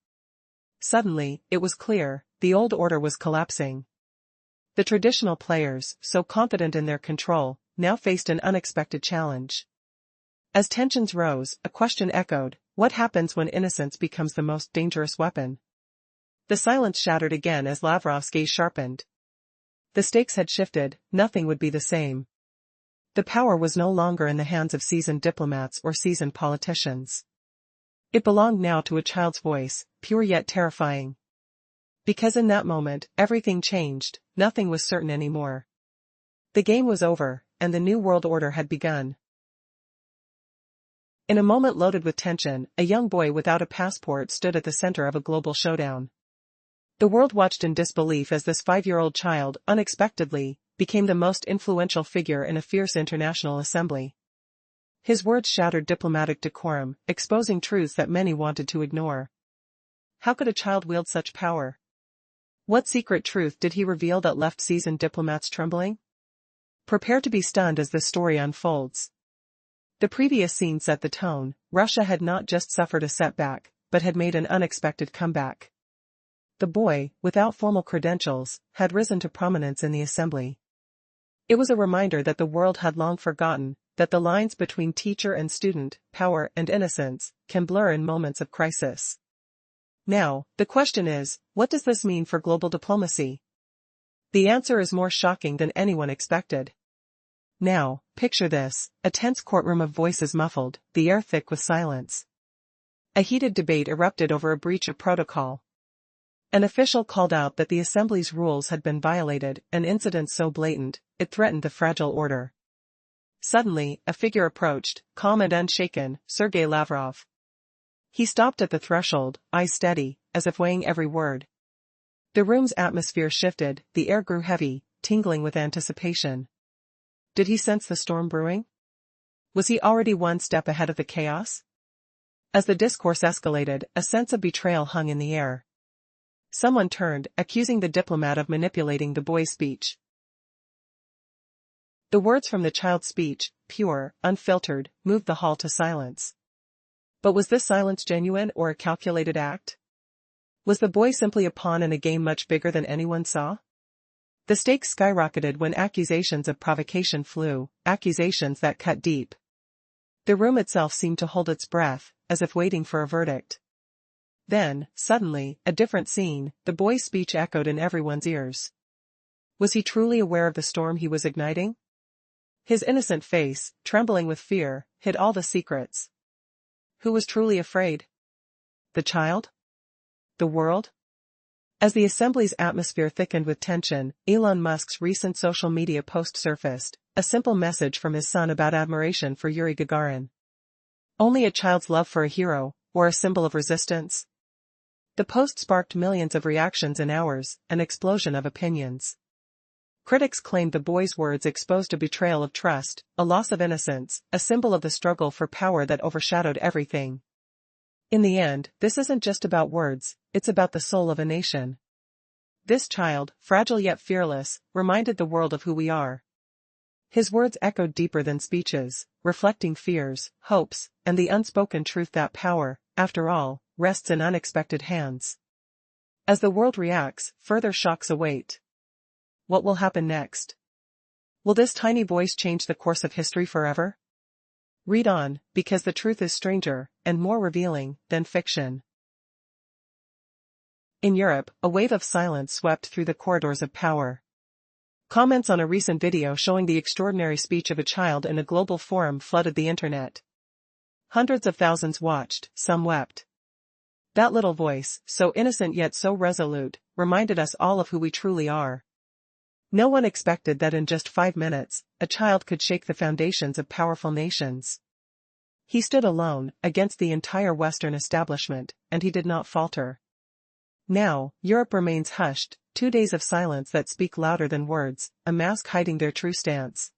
A: Suddenly, it was clear, the old order was collapsing. The traditional players, so confident in their control, now faced an unexpected challenge. As tensions rose, a question echoed: what happens when innocence becomes the most dangerous weapon? The silence shattered again as Lavrov's gaze sharpened. The stakes had shifted, nothing would be the same. The power was no longer in the hands of seasoned diplomats or seasoned politicians. It belonged now to a child's voice, pure yet terrifying. Because in that moment, everything changed, nothing was certain anymore. The game was over, and the new world order had begun. In a moment loaded with tension, a young boy without a passport stood at the center of a global showdown. The world watched in disbelief as this 5-year-old child, unexpectedly, became the most influential figure in a fierce international assembly. His words shattered diplomatic decorum, exposing truths that many wanted to ignore. How could a child wield such power? What secret truth did he reveal that left seasoned diplomats trembling? Prepare to be stunned as this story unfolds. The previous scene set the tone. Russia had not just suffered a setback, but had made an unexpected comeback. The boy, without formal credentials, had risen to prominence in the assembly. It was a reminder that the world had long forgotten that the lines between teacher and student, power and innocence, can blur in moments of crisis. Now, the question is, what does this mean for global diplomacy? The answer is more shocking than anyone expected. Now, picture this, a tense courtroom of voices muffled, the air thick with silence. A heated debate erupted over a breach of protocol. An official called out that the assembly's rules had been violated, an incident so blatant, it threatened the fragile order. Suddenly, a figure approached, calm and unshaken, Sergei Lavrov. He stopped at the threshold, eyes steady, as if weighing every word. The room's atmosphere shifted, the air grew heavy, tingling with anticipation. Did he sense the storm brewing? Was he already one step ahead of the chaos? As the discourse escalated, a sense of betrayal hung in the air. Someone turned, accusing the diplomat of manipulating the boy's speech. The words from the child's speech, pure, unfiltered, moved the hall to silence. But was this silence genuine or a calculated act? Was the boy simply a pawn in a game much bigger than anyone saw? The stakes skyrocketed when accusations of provocation flew, accusations that cut deep. The room itself seemed to hold its breath, as if waiting for a verdict. Then, suddenly, a different scene, the boy's speech echoed in everyone's ears. Was he truly aware of the storm he was igniting? His innocent face, trembling with fear, hid all the secrets. Who was truly afraid? The child? The world? As the assembly's atmosphere thickened with tension, Elon Musk's recent social media post surfaced, a simple message from his son about admiration for Yuri Gagarin. Only a child's love for a hero, or a symbol of resistance? The post sparked millions of reactions in hours, an explosion of opinions. Critics claimed the boy's words exposed a betrayal of trust, a loss of innocence, a symbol of the struggle for power that overshadowed everything. In the end, this isn't just about words, it's about the soul of a nation. This child, fragile yet fearless, reminded the world of who we are. His words echoed deeper than speeches, reflecting fears, hopes, and the unspoken truth that power, after all, rests in unexpected hands. As the world reacts, further shocks await. What will happen next? Will this tiny voice change the course of history forever? Read on, because the truth is stranger, and more revealing, than fiction. In Europe, a wave of silence swept through the corridors of power. Comments on a recent video showing the extraordinary speech of a child in a global forum flooded the internet. Hundreds of thousands watched, some wept. That little voice, so innocent yet so resolute, reminded us all of who we truly are. No one expected that in just 5 minutes, a child could shake the foundations of powerful nations. He stood alone, against the entire Western establishment, and he did not falter. Now, Europe remains hushed, 2 days of silence that speak louder than words, a mask hiding their true stance.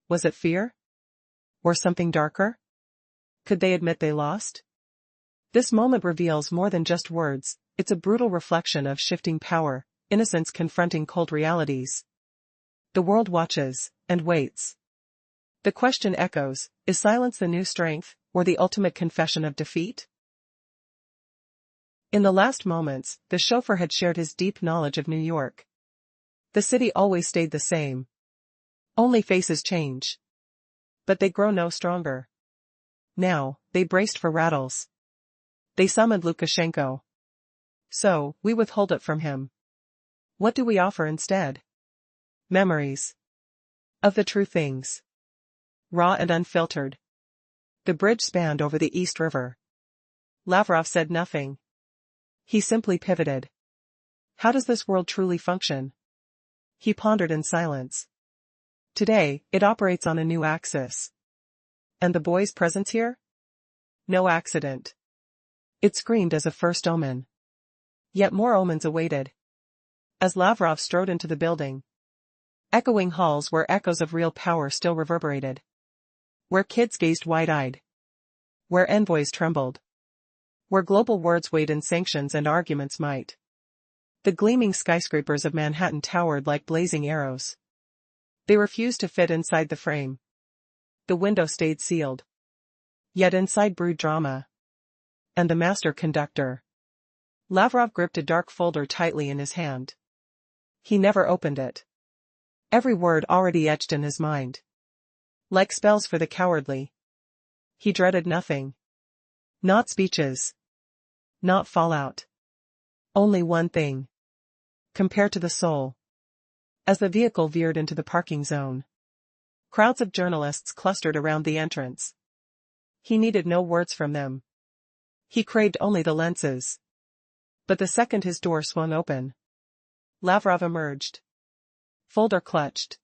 A: Was it fear? Or something darker? Could they admit they lost? This moment reveals more than just words, it's a brutal reflection of shifting power, innocence confronting cold realities. The world watches, and waits. The question echoes, is silence the new strength, or the ultimate confession of defeat? In the last moments, the chauffeur had shared his deep knowledge of New York. The city always stayed the same. Only faces change. But they grow no stronger. Now, they braced for rattles. They summoned Lukashenko. So, we withhold it from him. What do we offer instead? Memories. Of the true things. Raw and unfiltered. The bridge spanned over the East River. Lavrov said nothing. He simply pivoted. How does this world truly function? He pondered in silence. Today, it operates on a new axis. And the boy's presence here? No accident. It screamed as a first omen. Yet more omens awaited. As Lavrov strode into the building. Echoing halls where echoes of real power still reverberated. Where kids gazed wide-eyed. Where envoys trembled. Where global words weighed in sanctions and arguments might. The gleaming skyscrapers of Manhattan towered like blazing arrows. They refused to fit inside the frame. The window stayed sealed. Yet inside brewed drama. And the master conductor. Lavrov gripped a dark folder tightly in his hand. He never opened it. Every word already etched in his mind. Like spells for the cowardly. He dreaded nothing. Not speeches. Not fallout. Only one thing. Compare to the soul. As the vehicle veered into the parking zone. Crowds of journalists clustered around the entrance. He needed no words from them. He craved only the lenses. But the second his door swung open. Lavrov emerged. Folder clutched.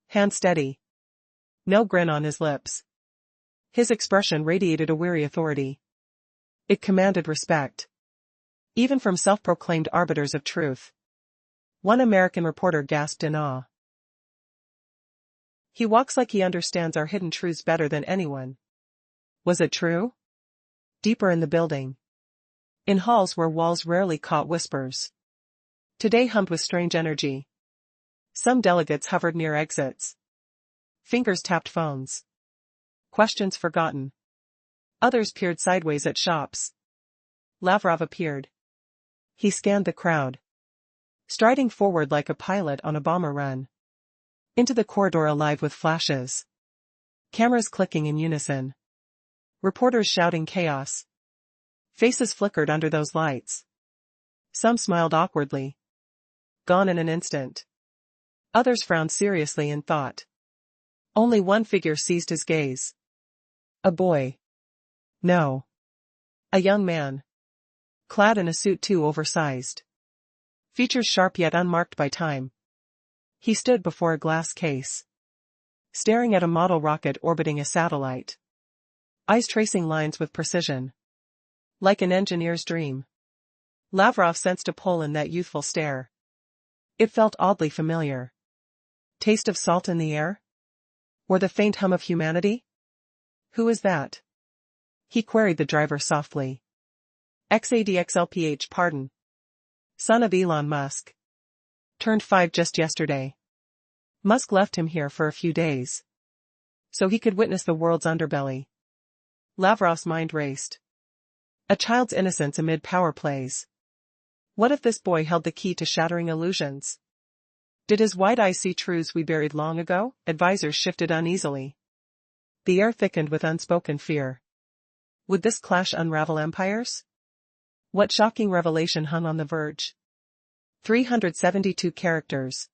A: Hand steady. No grin on his lips. His expression radiated a weary authority. It commanded respect. Even from self-proclaimed arbiters of truth. One American reporter gasped in awe. He walks like he understands our hidden truths better than anyone. Was it true? Deeper in the building. In halls where walls rarely caught whispers. Today hummed with strange energy. Some delegates hovered near exits. Fingers tapped phones. Questions forgotten. Others peered sideways at shops. Lavrov appeared. He scanned the crowd. Striding forward like a pilot on a bomber run. Into the corridor alive with flashes. Cameras clicking in unison. Reporters shouting chaos. Faces flickered under those lights. Some smiled awkwardly. Gone in an instant. Others frowned seriously in thought. Only one figure seized his gaze. A boy. No. A young man. Clad in a suit too oversized. Features sharp yet unmarked by time. He stood before a glass case, staring at a model rocket orbiting a satellite. Eyes tracing lines with precision. Like an engineer's dream. Lavrov sensed a pull in that youthful stare. It felt oddly familiar. Taste of salt in the air? Or the faint hum of humanity? Who is that? He queried the driver softly. XADXLPH, pardon. Son of Elon Musk. Turned 5 just yesterday. Musk left him here for a few days, so he could witness the world's underbelly. Lavrov's mind raced. A child's innocence amid power plays. What if this boy held the key to shattering illusions? Did his wide eyes see truths we buried long ago? Advisors shifted uneasily. The air thickened with unspoken fear. Would this clash unravel empires? What shocking revelation hung on the verge? 372 characters.